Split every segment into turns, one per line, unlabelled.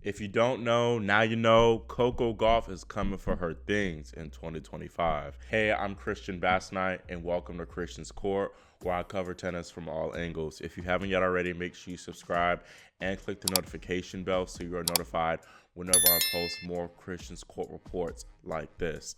If you don't know, now you know. Coco Gauff is coming for her things in 2025. Hey, I'm Christian Bassnight, and welcome to Christian's Court, where I cover tennis from all angles. If you haven't yet already, make sure you subscribe and click the notification bell so you are notified whenever I post more Christian's Court reports like this.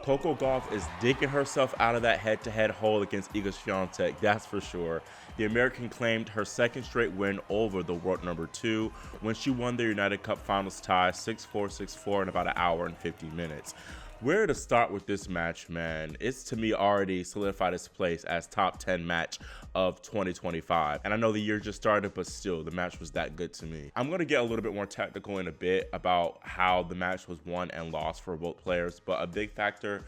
Coco Gauff is digging herself out of that head-to-head hole against Iga Swiatek, that's for sure. The American claimed her second straight win over the world number 2 when she won the United Cup finals tie 6-4, 6-4 in about an hour and 50 minutes. Where to start with this match, man? It's to me already solidified its place as top 10 match of 2025. And I know the year just started, but still, the match was that good to me. I'm going to get a little bit more technical in a bit about how the match was won and lost for both players, but a big factor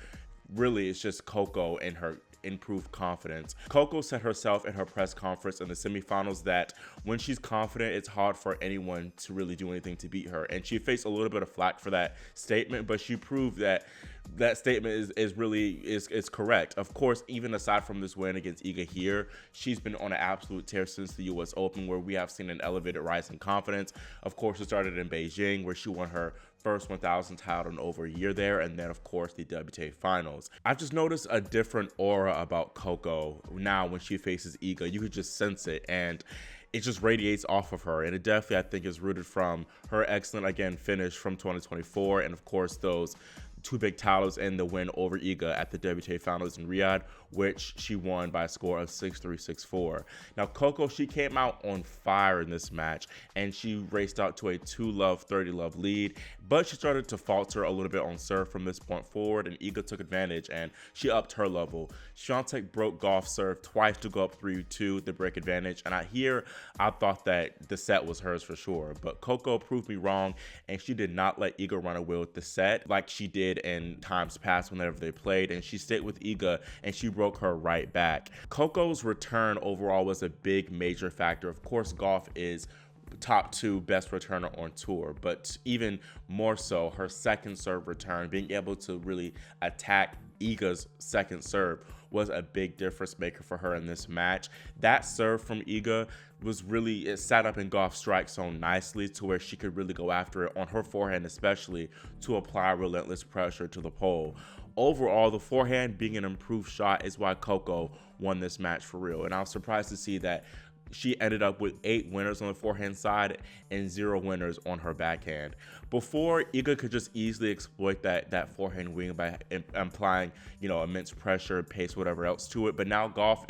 really is just Coco and her improved confidence. Coco said herself in her press conference in the semifinals that when she's confident, it's hard for anyone to really do anything to beat her. And she faced a little bit of flack for that statement, but she proved that that statement is correct. Of course, even aside from this win against Iga here, she's been on an absolute tear since the US Open, where we have seen an elevated rise in confidence. Of course, it started in Beijing, where she won her first 1,000 title in over a year there, and then of course the WTA finals. I've just noticed a different aura about Coco now when she faces Iga. You could just sense it, and it just radiates off of her, and it definitely, I think, is rooted from her excellent, again, finish from 2024, and of course those two big titles and the win over Iga at the WTA finals in Riyadh, which she won by a score of 6-3, 6-4. Now, Coco, she came out on fire in this match, and she raced out to a 2-love, 30-love lead, but she started to falter a little bit on serve from this point forward, and Iga took advantage, and she upped her level. Swiatek broke Gauff's serve twice to go up 3-2, the break advantage, and I thought that the set was hers for sure, but Coco proved me wrong, and she did not let Iga run away with the set like she did in times past whenever they played, and she stayed with Iga, and she broke her right back. Coco's return overall was a big major factor. Of course, Gauff is top 2 best returner on tour, but even more so, her second serve return, being able to really attack Iga's second serve, was a big difference maker for her in this match. That serve from Iga it sat up in Gauff's strike zone nicely to where she could really go after it on her forehand, especially to apply relentless pressure to the pole. Overall, the forehand being an improved shot is why Coco won this match for real, and I was surprised to see that she ended up with 8 winners on the forehand side and 0 winners on her backhand. Before, Iga could just easily exploit that forehand wing by applying, immense pressure, pace, whatever else to it. But now Gauff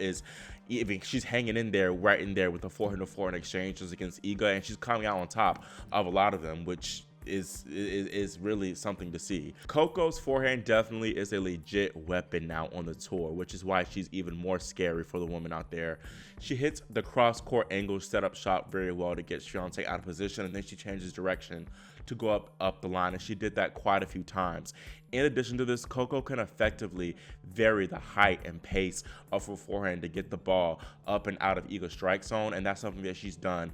she's hanging in there, right in there with the forehand to forehand exchanges against Iga, and she's coming out on top of a lot of them, which is really something to see. Coco's forehand definitely is a legit weapon now on the tour, which is why she's even more scary for the woman out there. She hits the cross-court angle setup shot very well to get Swiatek out of position, and then she changes direction to go up the line, and she did that quite a few times. In addition to this, Coco can effectively vary the height and pace of her forehand to get the ball up and out of Iga's strike zone, and that's something that she's done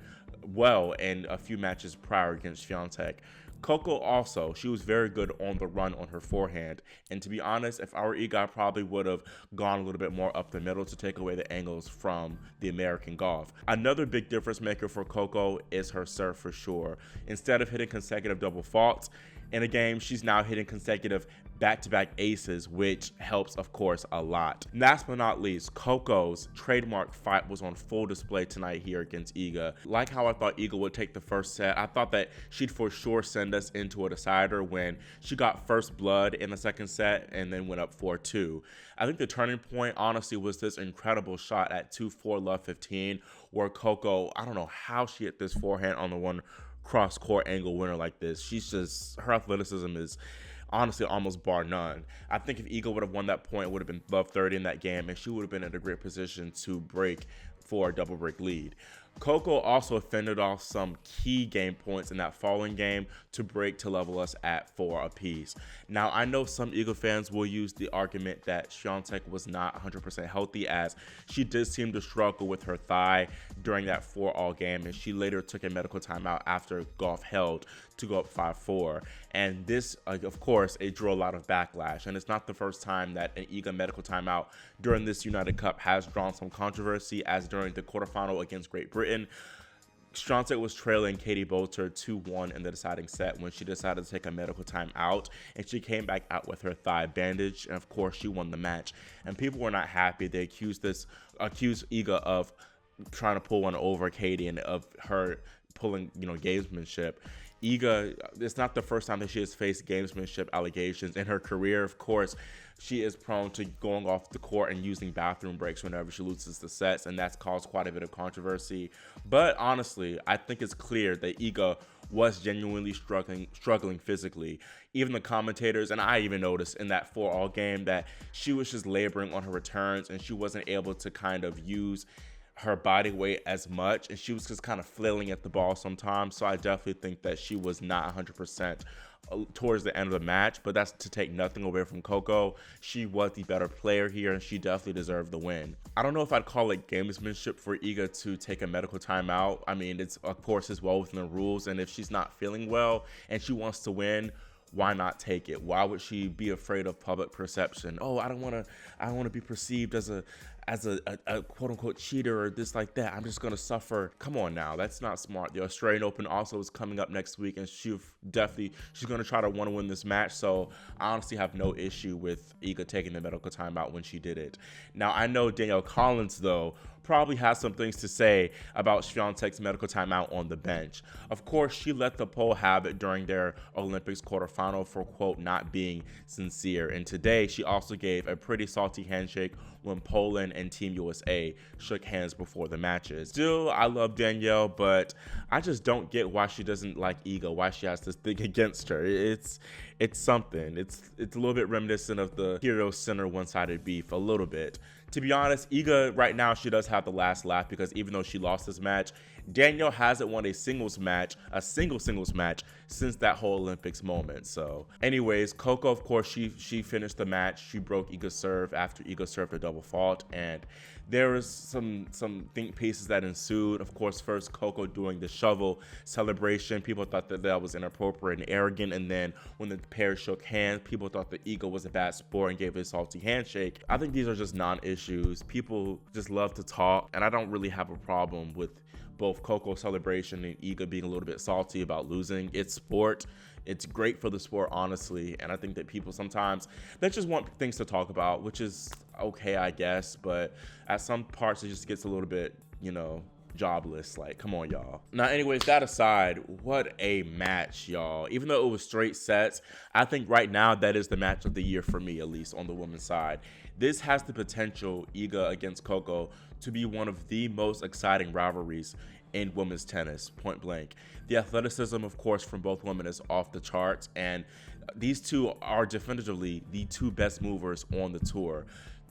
well in a few matches prior against Swiatek. Coco also, she was very good on the run on her forehand, and to be honest, if I were Iga, I probably would have gone a little bit more up the middle to take away the angles from the American Gauff. Another big difference maker for Coco is her serve for sure. Instead of hitting consecutive double faults in a game, she's now hitting consecutive back-to-back aces, which helps, of course, a lot. Last but not least, Coco's trademark fight was on full display tonight here against Iga. Like how I thought Iga would take the first set, I thought that she'd for sure send us into a decider when she got first blood in the second set and then went up 4-2. I think the turning point, honestly, was this incredible shot at 2-4 love 15, where Coco, I don't know how she hit this forehand on the one cross-court angle winner like this. Her athleticism is honestly almost bar none. I think if Iga would have won that point, it would have been love 30 in that game, and she would have been in a great position to break for a double break lead. Coco also fended off some key game points in that following game to break to level us at 4 apiece. Now, I know some Iga fans will use the argument that Swiatek was not 100% healthy, as she did seem to struggle with her thigh during that 4-all game, and she later took a medical timeout after Gauff held to go up 5-4. And this, of course, it drew a lot of backlash, and it's not the first time that an Iga medical timeout during this United Cup has drawn some controversy, as during the quarterfinal against Great Britain, Swiatek was trailing Katie Bolter 2-1 in the deciding set when she decided to take a medical time out, and she came back out with her thigh bandaged, and of course she won the match. And people were not happy. They accused Iga of trying to pull one over Katie and of her pulling, gamesmanship. Iga, it's not the first time that she has faced gamesmanship allegations in her career. Of course, she is prone to going off the court and using bathroom breaks whenever she loses the sets, and that's caused quite a bit of controversy. But honestly, I think it's clear that Iga was genuinely struggling physically. Even the commentators, and I even noticed in that 4-all game that she was just laboring on her returns, and she wasn't able to kind of use her body weight as much, and she was just kind of flailing at the ball sometimes. So I definitely think that she was not 100% towards the end of the match, but that's to take nothing away from Coco. She was the better player here, and she definitely deserved the win. I don't know if I'd call it gamesmanship for Iga to take a medical timeout. I mean, it's of course is well within the rules, and if she's not feeling well and she wants to win, why not take it? Why would she be afraid of public perception? Oh, I don't want to be perceived as a quote unquote cheater or this like that. I'm just going to suffer. Come on now. That's not smart. The Australian Open also is coming up next week, and she's going to try to want to win this match. So I honestly have no issue with Iga taking the medical timeout when she did it. Now, I know Danielle Collins, though, probably has some things to say about Swiatek's medical timeout on the bench. Of course, she let the poll have it during their Olympics quarterfinal for, quote, not being sincere. And today, she also gave a pretty salty handshake when Poland and Team USA shook hands before the matches. Still, I love Danielle, but I just don't get why she doesn't like Iga, why she has this thing against her. It's something. It's a little bit reminiscent of the hero center one-sided beef, a little bit. To be honest, Iga right now, she does have the last laugh because even though she lost this match, Danielle hasn't won a single singles match since that whole Olympics moment. So anyways, Coco, of course, she finished the match. She broke Iga's serve after Iga served a double fault, and there was some think pieces that ensued. Of course, first Coco doing the shovel celebration. People thought that was inappropriate and arrogant, and then when the pair shook hands, people thought that Iga was a bad sport and gave a salty handshake. I think these are just non-issues. People just love to talk, and I don't really have a problem with both Coco's celebration and Iga being a little bit salty about losing. It's sport. It's great for the sport, honestly. And I think that people sometimes, they just want things to talk about, which is okay, I guess. But at some parts, it just gets a little bit, jobless. Like, come on, y'all. Now, anyways, that aside, what a match, y'all. Even though it was straight sets, I think right now that is the match of the year for me, at least on the women's side. This has the potential, Iga against Coco, to be one of the most exciting rivalries in women's tennis, point blank. The athleticism, of course, from both women is off the charts, and these two are definitively the two best movers on the tour.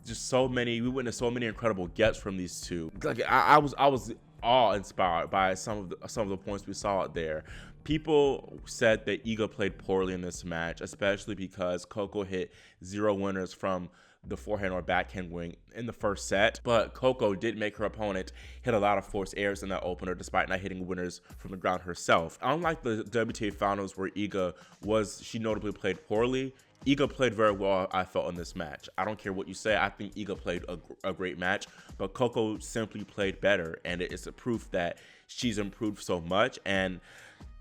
We witnessed so many incredible gets from these two. Like I was awe-inspired by some of the points we saw out there. People said that Iga played poorly in this match, especially because Coco hit 0 winners from the forehand or backhand wing in the first set, but Coco did make her opponent hit a lot of forced errors in that opener despite not hitting winners from the ground herself. Unlike the WTA finals where she notably played poorly, Iga played very well, I felt, in this match. I don't care what you say. I think Iga played a great match, but Coco simply played better, and it's a proof that she's improved so much. And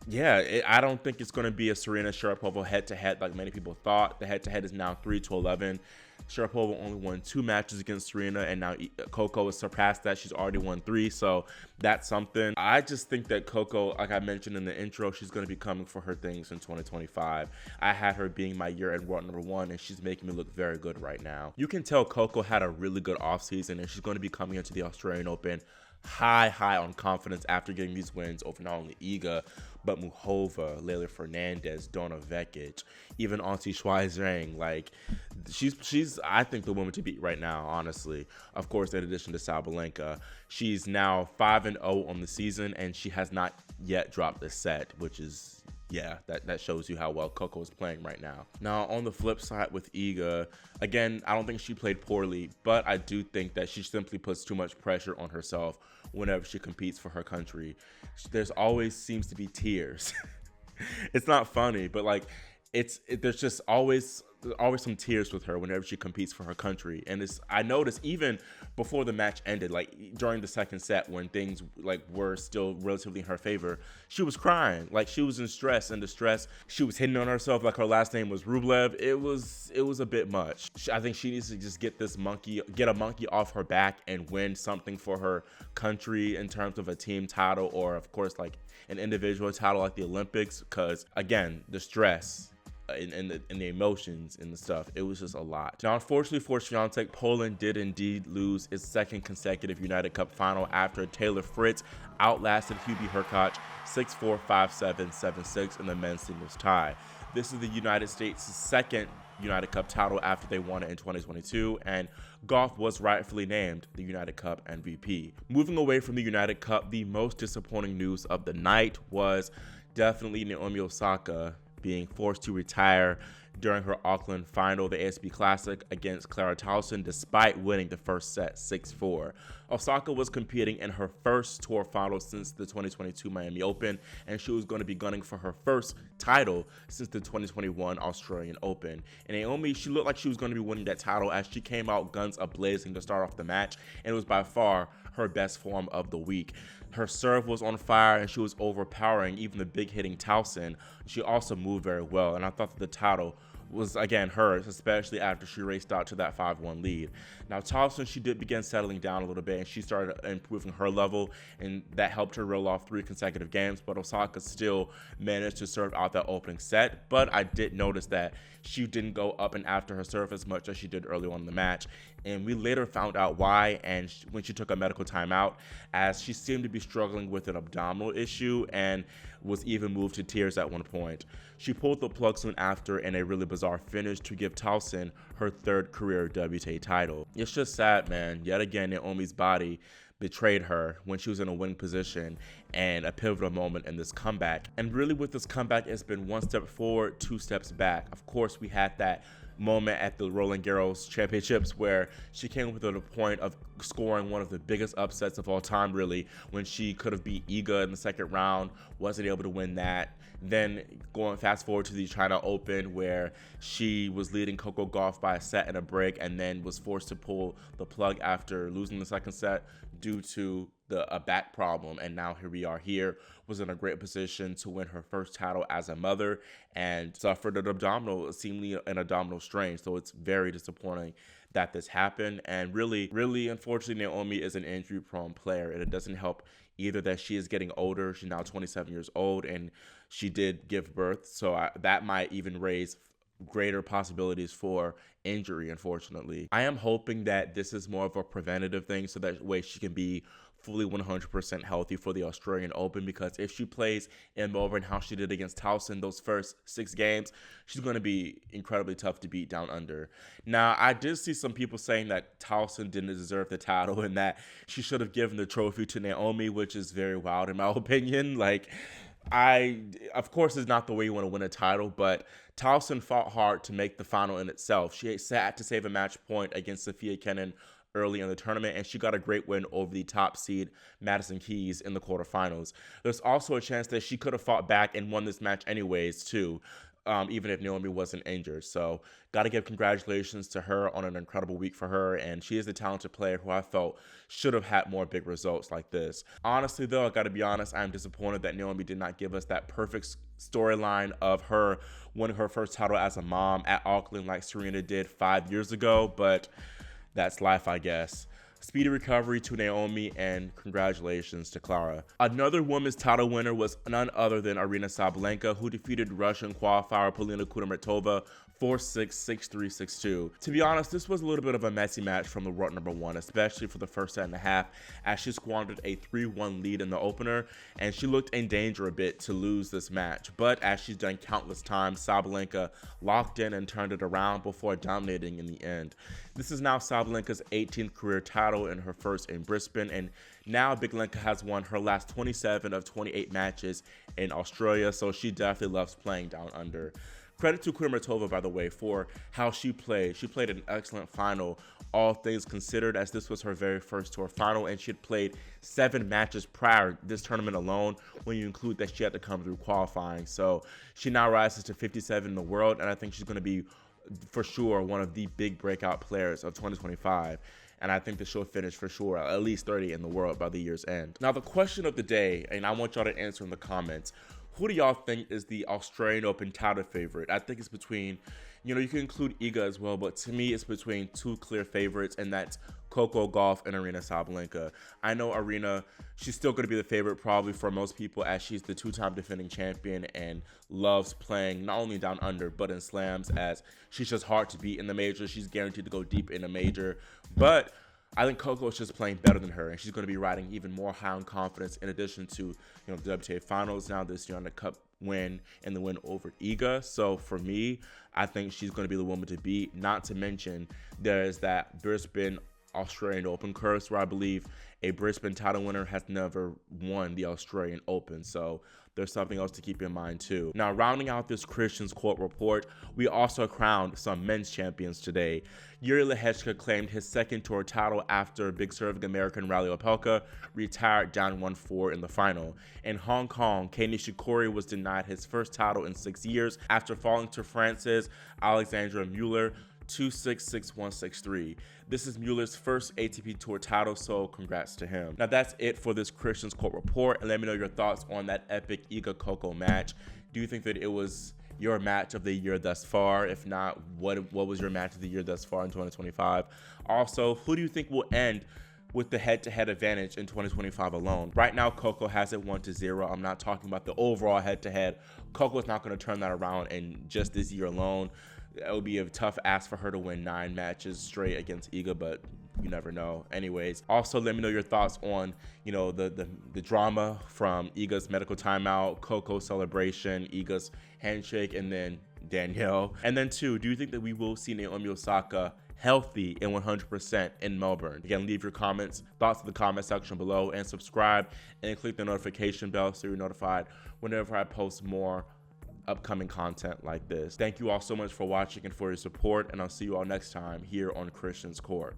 yeah, I don't think it's going to be a Serena Sharapova head-to-head like many people thought. The head-to-head is now 3-11. Sharapova only won 2 matches against Serena, and now Coco has surpassed that. She's already won 3, so that's something. I just think that Coco, like I mentioned in the intro, she's going to be coming for her things in 2025. I had her being my year-end world number 1, and she's making me look very good right now. You can tell Coco had a really good offseason, and she's going to be coming into the Australian Open high on confidence after getting these wins over not only Iga, but Muchova, Leylah Fernandez, Donna Vekic, even Auntie Shuai Zhang. Like, she's I think the woman to beat right now, honestly. Of course, in addition to Sabalenka, she's now 5-0 on the season, and she has not yet dropped a set, which is, yeah, that shows you how well Coco is playing right now. Now, on the flip side with Iga, again, I don't think she played poorly, but I do think that she simply puts too much pressure on herself whenever she competes for her country. There's always seems to be tears. It's not funny, but like, there's just always there's always some tears with her whenever she competes for her country. And I noticed even before the match ended, like during the second set when things like were still relatively in her favor, she was crying. Like she was in stress and distress. She was hitting on herself like her last name was Rublev. It was a bit much. I think she needs to just get a monkey off her back and win something for her country in terms of a team title or of course like an individual title like the Olympics, because again, the stress and the emotions and the stuff, it was just a lot. Now, unfortunately for Swiatek, Poland did indeed lose its second consecutive United Cup final after Taylor Fritz outlasted Hubie Hurkacz 6-4, 5-7, 7-6 in the men's singles tie. This is the United States' second United Cup title after they won it in 2022, and Gauff was rightfully named the United Cup MVP. Moving away from the United Cup, the most disappointing news of the night was definitely Naomi Osaka being forced to retire during her Auckland final, the ASB Classic, against Clara Tauson, despite winning the first set 6-4. Osaka was competing in her first tour final since the 2022 Miami Open, and she was going to be gunning for her first title since the 2021 Australian Open. And Naomi, she looked like she was going to be winning that title as she came out guns a-blazing to start off the match, and it was by far her best form of the week. Her serve was on fire and she was overpowering even the big hitting Tauson. She also moved very well, and I thought that the title was again hers, especially after she raced out to that 5-1 lead. Now Tauson, she did begin settling down a little bit and she started improving her level, and that helped her roll off 3 consecutive games, but Osaka still managed to serve out that opening set. But I did notice that she didn't go up and after her serve as much as she did early on in the match, and we later found out why, and when she took a medical timeout, as she seemed to be struggling with an abdominal issue and was even moved to tears at one point. She pulled the plug soon after in a really bizarre finish to give Tauson her 3rd career WTA title. It's just sad, man. Yet again, Naomi's body betrayed her when she was in a winning position, and a pivotal moment in this comeback. And really with this comeback, it's been 1 step forward, 2 steps back. Of course, we had that moment at the Roland Garros Championships where she came to the point of scoring one of the biggest upsets of all time, really, when she could have beat Iga in the second round, wasn't able to win that. Then going fast forward to the China Open where she was leading Coco Gauff by a set and a break, and then was forced to pull the plug after losing the second set due to a back problem, and now here we are here, was in a great position to win her first title as a mother, and suffered seemingly an abdominal strain. So it's very disappointing that this happened, and really unfortunately Naomi is an injury prone player, and it doesn't help either that she is getting older. She's now 27 years old and she did give birth, so that might even raise greater possibilities for injury, unfortunately. I am hoping that this is more of a preventative thing so that way she can be fully 100% healthy for the Australian Open, because if she plays in Melbourne how she did against Tauson those first 6 games, she's going to be incredibly tough to beat down under. Now, I did see some people saying that Tauson didn't deserve the title and that she should have given the trophy to Naomi, which is very wild in my opinion. Like, of course, it's not the way you want to win a title, but Tauson fought hard to make the final in itself. She had to save a match point against Sophia Kenin early in the tournament, and she got a great win over the top seed Madison Keys in the quarterfinals. There's also a chance that she could have fought back and won this match anyways too, even if Naomi wasn't injured. So got to give congratulations to her on an incredible week for her, and she is a talented player who I felt should have had more big results like this. Honestly though, I got to be honest, I'm disappointed that Naomi did not give us that perfect storyline of her winning her first title as a mom at Auckland like Serena did 5 years ago, but that's life, I guess. Speedy recovery to Naomi, and congratulations to Clara. Another women's title winner was none other than Aryna Sabalenka, who defeated Russian qualifier Polina Kudermetova 4-6, 6-3, 6-2. To be honest, this was a little bit of a messy match from the world number 1, especially for the first set and a half, as she squandered a 3-1 lead in the opener, and she looked in danger a bit to lose this match. But as she's done countless times, Sabalenka locked in and turned it around before dominating in the end. This is now Sabalenka's 18th career title and her first in Brisbane, and now Big Lenka has won her last 27 of 28 matches in Australia, so she definitely loves playing down under. Credit to Kudermetova, by the way, for how she played. She played an excellent final, all things considered, as this was her very first tour final, and she had played 7 matches prior this tournament alone, when you include that she had to come through qualifying. So she now rises to 57 in the world, and I think she's going to be for sure one of the big breakout players of 2025. And I think that she'll finish for sure at least 30 in the world by the year's end. Now, the question of the day, and I want y'all to answer in the comments, who do y'all think is the Australian Open title favorite? I think it's between, you can include Iga as well, but to me, it's between two clear favorites, and that's Coco Gauff and Aryna Sabalenka. I know Aryna, she's still going to be the favorite probably for most people, as she's the two-time defending champion and loves playing not only down under, but in slams, as she's just hard to beat in the major. She's guaranteed to go deep in a major, but I think Coco is just playing better than her, and she's going to be riding even more high on confidence, in addition to the WTA Finals now this year on the Cup win and the win over Iga. So for me, I think she's going to be the woman to beat. Not to mention, there's that Brisbane Australian Open curse, where I believe a Brisbane title winner has never won the Australian Open. So there's something else to keep in mind too. Now, rounding out this Christian's Court report, we also crowned some men's champions today. Yuri Lehechka claimed his second tour title after big serving American Rally Opelka retired down 1-4 in the final. In Hong Kong, Kei Nishikori was denied his first title in 6 years after falling to France's Alexandra Mueller 2-6, 6-1, 6-3. This is Mueller's first ATP Tour title, so congrats to him. Now, that's it for this Christian's Court report, and let me know your thoughts on that epic Iga Coco match. Do you think that it was your match of the year thus far? If not, what was your match of the year thus far in 2025? Also, who do you think will end with the head-to-head advantage in 2025 alone? Right now, Coco has it 1-0. I'm not talking about the overall head-to-head. Coco's not going to turn that around in just this year alone. It would be a tough ask for her to win 9 matches straight against Iga, but you never know. Anyways, also let me know your thoughts on, the drama from Iga's medical timeout, Coco's celebration, Iga's handshake, and then Danielle. And then 2, do you think that we will see Naomi Osaka healthy and 100% in Melbourne? Again, leave your comments, thoughts in the comment section below, and subscribe and click the notification bell so you're notified whenever I post more upcoming content like this. Thank you all so much for watching and for your support, and I'll see you all next time here on Christian's Court.